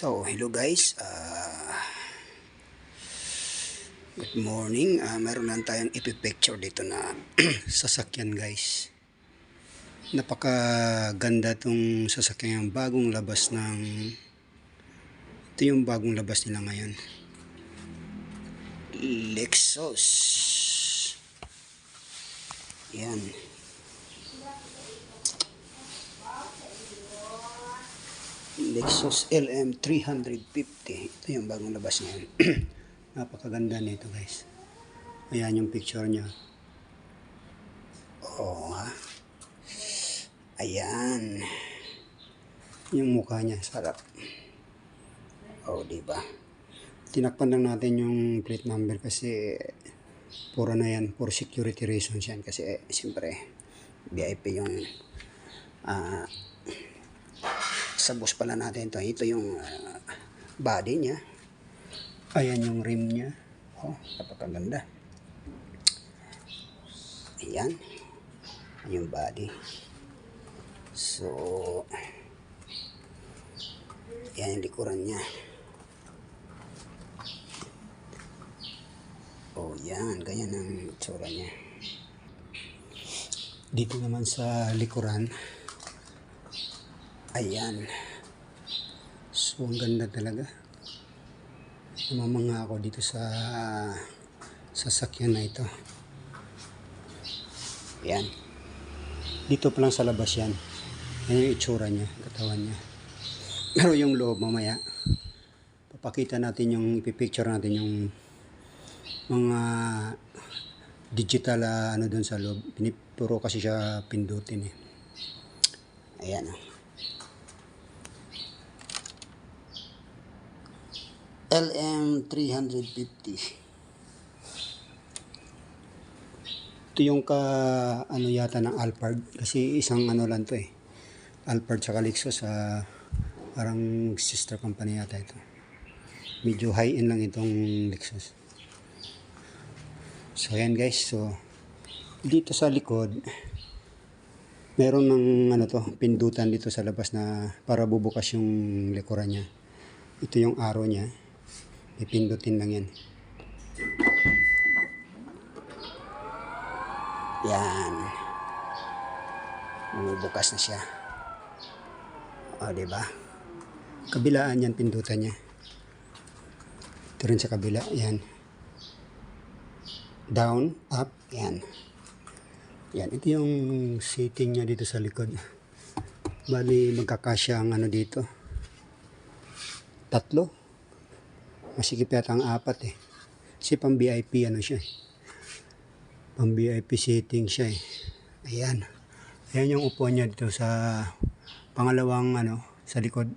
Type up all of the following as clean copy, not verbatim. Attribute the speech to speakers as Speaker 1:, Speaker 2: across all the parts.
Speaker 1: So, hello guys. Good morning. Meron lang tayong ipipicture dito na sasakyan guys. Napakaganda tong sasakyan, yung bagong labas ng... Ito yung bagong labas nila ngayon. Lexus. Yan. Lexus LM350. Ito yung bagong labas ngayon. Napakaganda nito guys. Ayan yung picture niya. Oh, ha? Ayan. Yung mukha niya, sarap. Oh, diba? Tinakpan lang natin yung plate number kasi puro na yan, for security reasons yan. Kasi siyempre, VIP yung sa bus pala natin ito. Ito yung body niya. Ayan yung rim niya. Oh, napakaganda. Ayan. Yung body. So, yan yung likuran niya. Oh, yan. Ganyan ang itsura niya. Dito naman sa likuran. Ayan. So, ang ganda talaga. Namamanga ako dito sa sasakyan na ito. Ayan. Dito pa lang sa labas yan. Yan yung itsura niya, katawan niya. Pero yung loob mamaya, papakita natin yung, ipipicture natin yung mga digital ano doon sa loob. Pinipuro kasi siya pindutin eh. Ayan o. LM350. Ito yung ano yata ng Alphard kasi isang ano lang to eh. Alphard sa Lexus parang sister company yata ito. Medyo high end lang itong Lexus. So ayan guys, so dito sa likod meron ng ano to, pindutan dito sa labas na para bubukas yung likuran niya. Ito yung arrow niya. Ipindutin lang yan. Yan. Bubukas na siya. O, diba? Kabilaan yan, pindutan niya. Ito rin sa kabila. Yan. Down, up, yan. Yan. Ito yung seating niya dito sa likod. Bali, magkakasya ang ano dito. 3. Masikip yata ang 4 eh. Kasi pang VIP ano siya eh. Pang VIP seating siya eh. Ayan. Ayan yung upuan niya dito sa pangalawang ano, sa likod.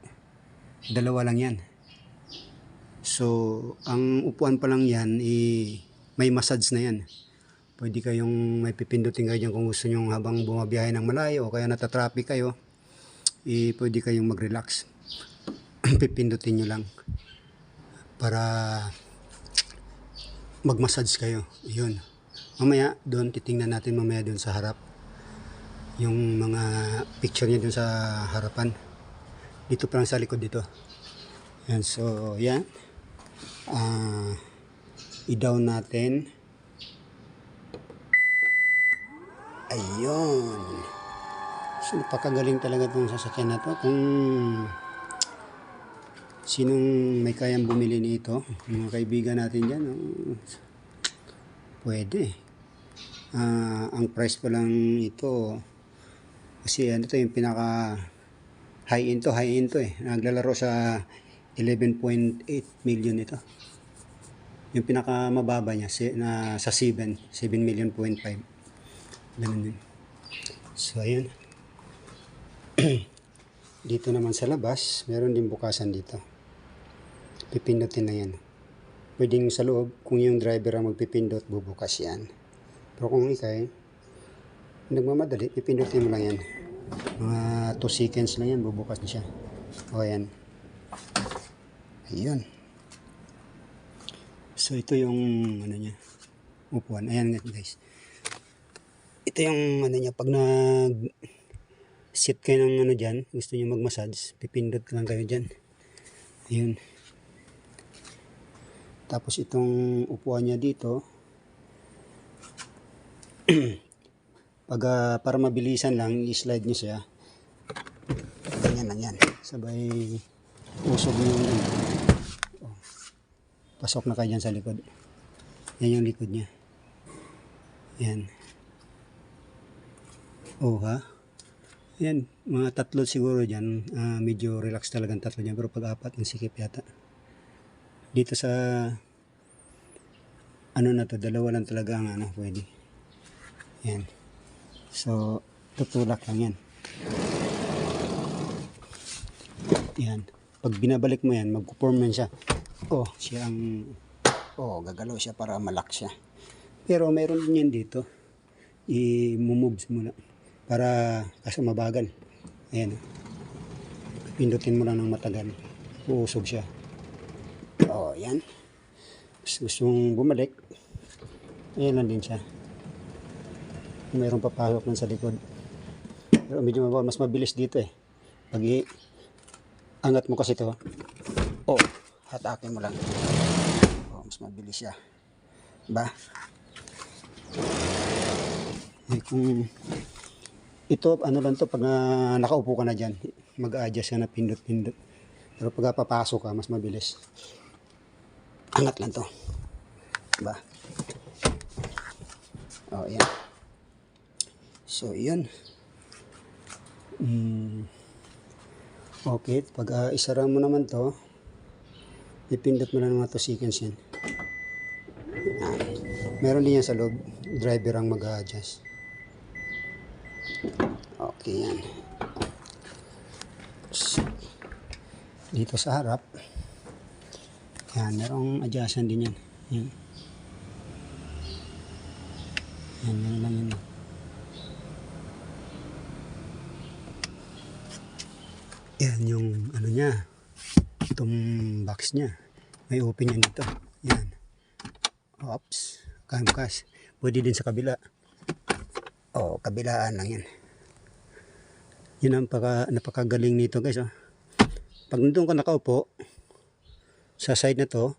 Speaker 1: 2 lang yan. So, ang upuan pa lang yan, may massage na yan. Pwede kayong may pipindutin kayo dyan kung gusto nyo habang bumabiyahe ng malayo o kaya natatraffic kayo. Pwede kayong mag-relax. Pipindutin nyo lang para mag-massage kayo. Yun. Mamaya doon, titingnan natin mamaya doon sa harap. Yung mga picture niya doon sa harapan. Dito pa lang sa likod dito. Yan. So, yan. I-down natin. Ayun. So, napakagaling talaga itong sasakyan na to. Kung sinong may kayang bumili nito, mga kaibigan natin dyan, pwede. Ang price pa lang ito, kasi ano to yung pinaka high end to eh. Naglalaro sa 11.8 million ito. Yung pinaka mababa niya na sa 7 million point 5. Ganun din. So ayun. Dito naman sa labas, meron din bukasan dito. Pipindutin na yan. Pwedeng sa loob, kung yung driver ang magpipindot, bubukas yan. Pero kung ikay, nagmamadali, pipindutin mo lang yan. Mga 2 seconds lang yan, bubukas na siya. O yan. Ayun. So ito yung ano niya, upuan. Ayan guys. Ito yung ano niya, pag sit kayo ng ano dyan, gusto niyo mag-massage, pipindot lang kayo dyan. Ayun. Tapos itong upuan niya dito, pag para mabilisan lang, i-slide niyo siya. Ganyan lang yan. Sabay usog yung pasok na kayo dyan sa likod. Yan yung likod niya. Yan. Oh ha. Yan. Mga tatlo siguro dyan. Medyo relax talagang tatlo dyan. Pero pag apat, ang sikip yata. Dito sa ano na to, dalawa lang talaga ang pwede. Yan. So, tutulak lang yan. Yan. Pag binabalik mo yan, mag-form yan siya. Oh, siya ang gagalaw siya para malak siya. Pero meron din yan dito. I-moves mo lang. Para kaso mabagal. Ayan. Pindutin mo lang ng matagal. Uusog siya. Oh, yan. Gusto mong bumalik. Ayan lang din siya. Mayroong papahok lang sa likod. Pero medyo mas mabilis dito eh. Pag angat mo kasi ito. Oh, hatakin mo lang. Oh, mas mabilis siya. Ba? Eh, kung ito, ano lang to, pag nakaupo ka na dyan, mag-adjust ka na pindot-pindot. Pero pag papasok ka, mas mabilis. Angat lang to. Ba? Oh, yan. So, yun. Okay, pag isara mo naman to, ipindot mo na naman to sequence yan. Meron din yan sa loob. Driver ang mag-adjust. Okay, yan. Dito sa harap, yan, merong adjustan din yan. Yan. Yan, yan lang yun. Yan yung ano niya, itong box niya. May open yan dito. Yan. Oops. Kamkas. Pwede din sa kabila. Oh, kabilaan lang yan. Yun ang napakagaling nito guys. Oh. Pag nandun ka nakaupo, sa side na to,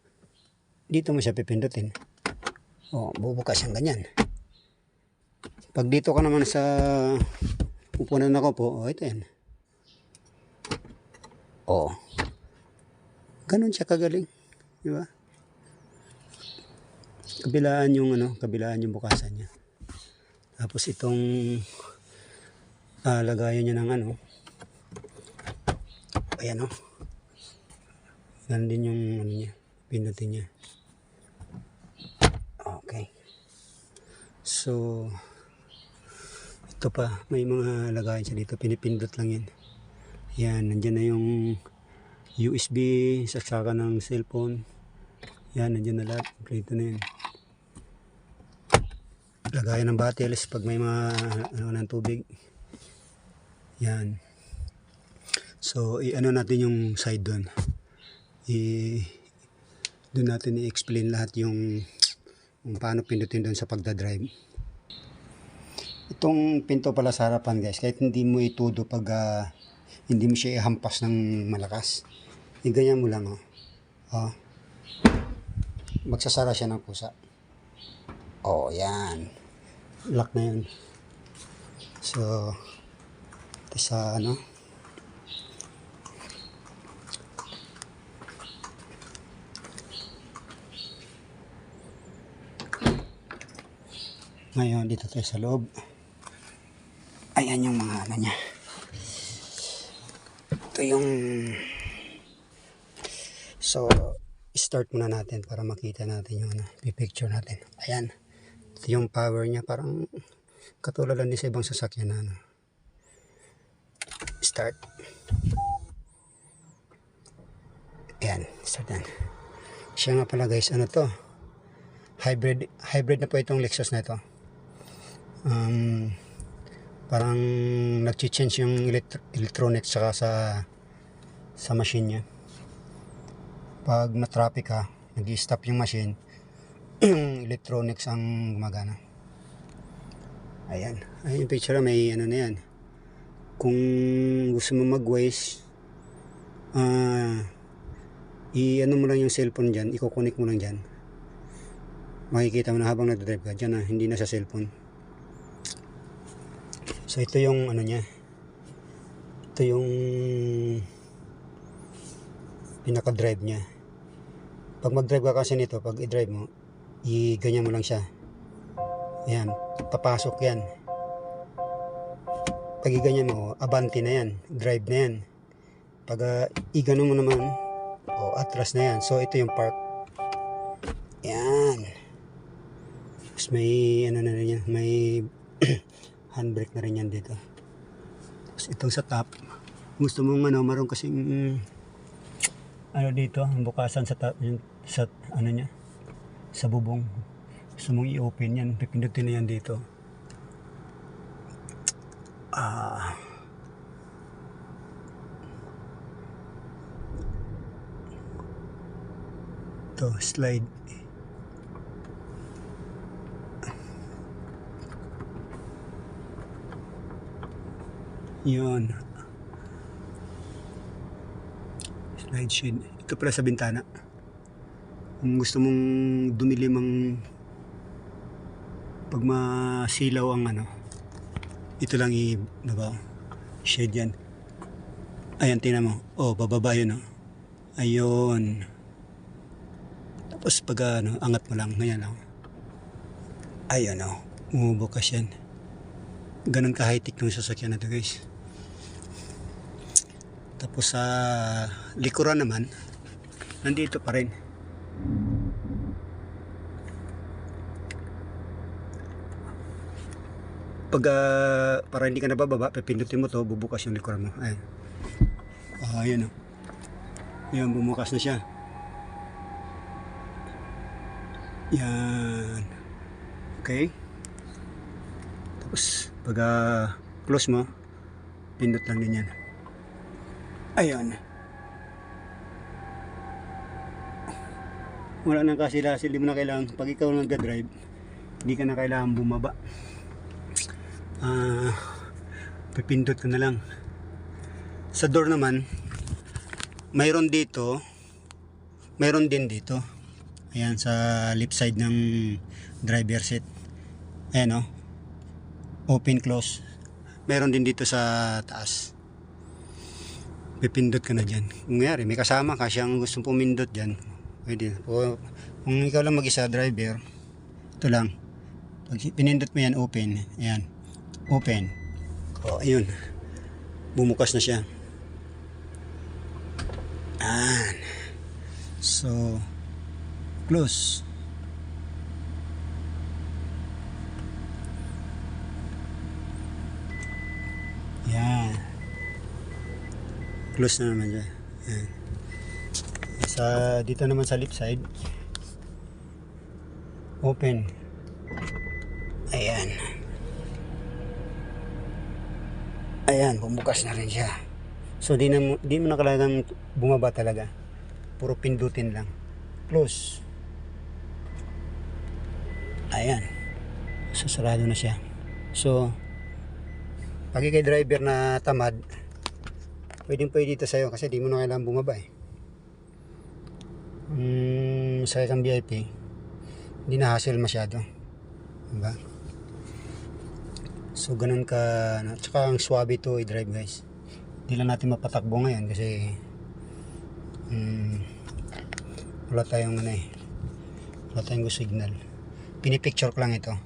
Speaker 1: dito mo siya pipindutin. Oh, bubukas siyang ganyan. Pag dito ka naman sa upuan na nakaupo, oh, ito yan. Oh. Ganun siya kagaling. Di ba? Kabilaan yung bukasan niya. Tapos itong lagayan niya ng ayan o. Ganun din yung niya, pindutin niya. Okay. So, ito pa, may mga lagayan siya dito, pinipindot lang yan. Yan, nandiyan na yung USB, saksaka ng cellphone. Yan, nandiyan na lahat. Kompleto na yan. Lagayan ng bottles pag may mga ng tubig. Yan. So, natin yung side doon. Doon natin i-explain lahat yung paano pindutin doon sa pagdadrive. Itong pinto pala sa harapan guys, kahit hindi mo itudo pag hindi mo siya ihampas ng malakas. Ganyan mo lang, oh. Oh. Magsasara siya ng kusa. Oh, yan. Lock na yan. So, ito sa ngayon, dito tayo sa loob. Ayan yung mga niya. Ito yung so, start muna natin para makita natin yung pipicture natin. Ayan. Ito yung power niya. Parang katulad lang din sa ibang sasakyan na Start. Ayan. Start yan. Siya nga pala guys. Ano to? Hybrid na po itong Lexus na ito. Parang nag-change yung electronics saka sa machine niya. Pag na-traffic ka, nag-i-stop yung machine, yung electronics ang gumagana. Ayan. Ay, yung picture may na yan. Kung gusto mo mag-waste, i-ano mo lang yung cellphone dyan, i-connect mo lang dyan. Makikita mo na habang nagdadrive ka dyan na, hindi na sa cellphone. So ito yung ano niya, ito yung pinaka-drive niya. Pag mag-drive ka kasi nito, pag i-drive mo, i-ganyan mo lang siya. Ayan, papasok yan. Pag i-ganyan mo, abante na yan, drive na yan. Pag i-gano mo naman, atras na yan. So ito yung park. Ayan. Tapos may ano na rin yan, may handbrake na rin yan dito. Tapos itong sa top, gusto mong ano, maroon kasing ano dito, ang bukasan sa top, sa ano niya, sa bubong. Gusto mong i-open yan, pipindutin na yan dito. Ito, slide. Yun. Slide shade. Ito pala sa bintana. Kung gusto mong dumilim ang pag masilaw ang ano, ito lang i-baba. Shade yan. Ayan, tingnan mo. Bababa yun. Ayun. Tapos pag ano, angat mo lang. Ngayon lang. Ayun umubukas yan. Ganun ka high-tech ng sasakyan na to, guys. Tapos sa likuran naman, nandito pa rin. Pag para hindi ka nabababa, pipindutin mo to, bubukas yung likuran mo. Ayan. Ayan Ayan, bumukas na siya. Yan. Okay. Tapos pag close mo, pindot lang din yan. Ayan. Wala nang kasilasil, hindi mo na kailangan, pag ikaw nag-drive, hindi ka na kailangan bumaba. Pipindot ko na lang. Sa door naman, mayroon dito, mayroon din dito. Ayan, sa left side ng driver seat. Ayan open close. Meron din dito sa taas. Pipindot ka na dyan. Kung mayari, may kasama ka siyang gustong pumindot dyan, pwede. O kung ikaw lang mag-isa driver, ito lang. Pag pinindot mo yan, open. Ayan, open. Ayun, bumukas na siya. Ayan. So close. Yan. Close na naman siya. Yan. Dito naman sa left side, open. Ayan. Ayan, bumukas na rin siya. So di mo na kailangan bumaba talaga. Puro pindutin lang. Close. Ayan. So sarado na siya. So pag ikay driver na tamad, pwede dito sa'yo kasi di mo na kailangan bumaba Sakay kang VIP, hindi na hassle masyado, diba? So ganun ka, tsaka ang swabe to i-drive, guys. Hindi lang natin mapatakbo ngayon kasi wala tayong wala tayong signal. Pinipicture ko lang ito.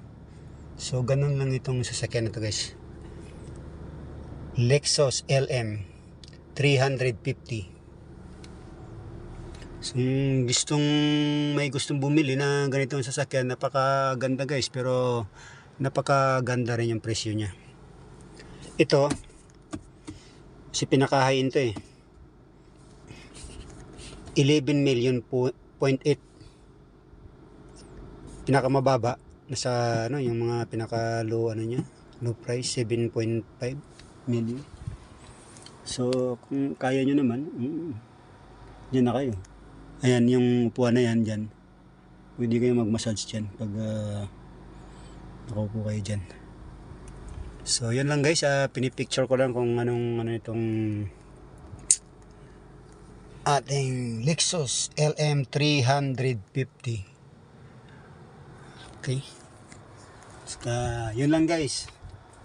Speaker 1: So ganun lang itong sasakyan na to, guys. Lexus LM 350. So, may gustong bumili na ganitong sasakyan, napakaganda, guys, pero napakaganda rin yung presyo niya. Ito si pinakahain to 11 million .8. Pinakamababa nasa yung mga pinaka low niya, low price 7.5 million. So kung kaya nyo naman, dyan na kayo. Ayan yung upuan na yan dyan, pwede kayo mag-massage dyan pag nakaupo kayo dyan. So yan lang, guys, pinipicture ko lang kung anong itong ating Lexus LM350. Okay. Saka, yun lang guys.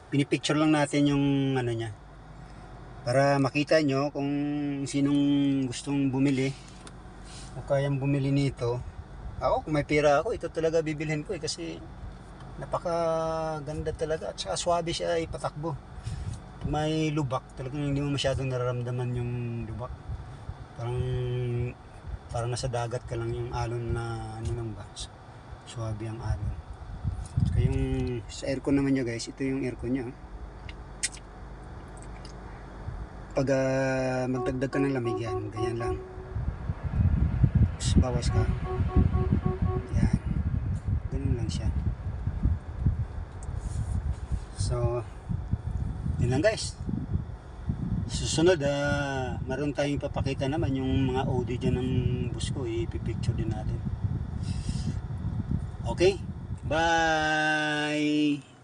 Speaker 1: Pinipicture lang natin yung ano niya. Para makita nyo kung sinong gustong bumili o kayang bumili nito. Ako, kung may pera ako, ito talaga bibilhin ko kasi napakaganda talaga at saka swabe siya ipatakbo. May lubak, talagang hindi mo masyadong nararamdaman yung lubak. Parang nasa dagat ka lang, yung alon na ano lang ba, swabe ang alon. Saka yung sa aircon naman niya guys, ito yung aircon niya. Pag magdagdag ka ng lamig yan, ganyan lang. Tapos bawas ka. Yan. Ganun lang siya. So, yun lang guys. Susunod, meron tayong papakita naman yung mga OD dyan ng bus ko. Ipipicture din natin. Okay? Bye!